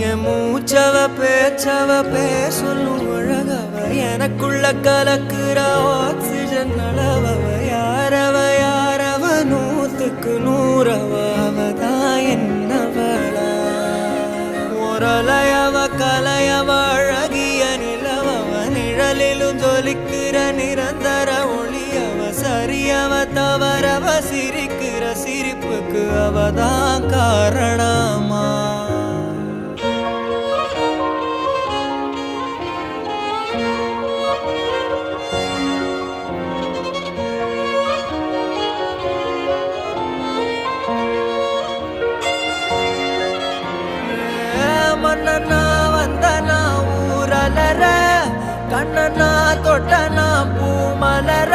என் மூச்சவ பேச்சவ பேசலும் அழகவ எனக்குள்ள கலக்குற ஆக்சிஜன் அளவவ யாரவ நூத்துக்கு நூறவ அவதான் என்னவளா ஒரலையவ கலையவ அழகிய நிலவவ நிழலிலும் ஜொலிக்கிற நிரந்தர ஒளியவ சரியவ தவறவ சிரிக்கிற சிரிப்புக்கு அவதான் காரணமா மன்னனா வந்தனா ஊரலர கண்ணனா தொட்டனா பூ மலர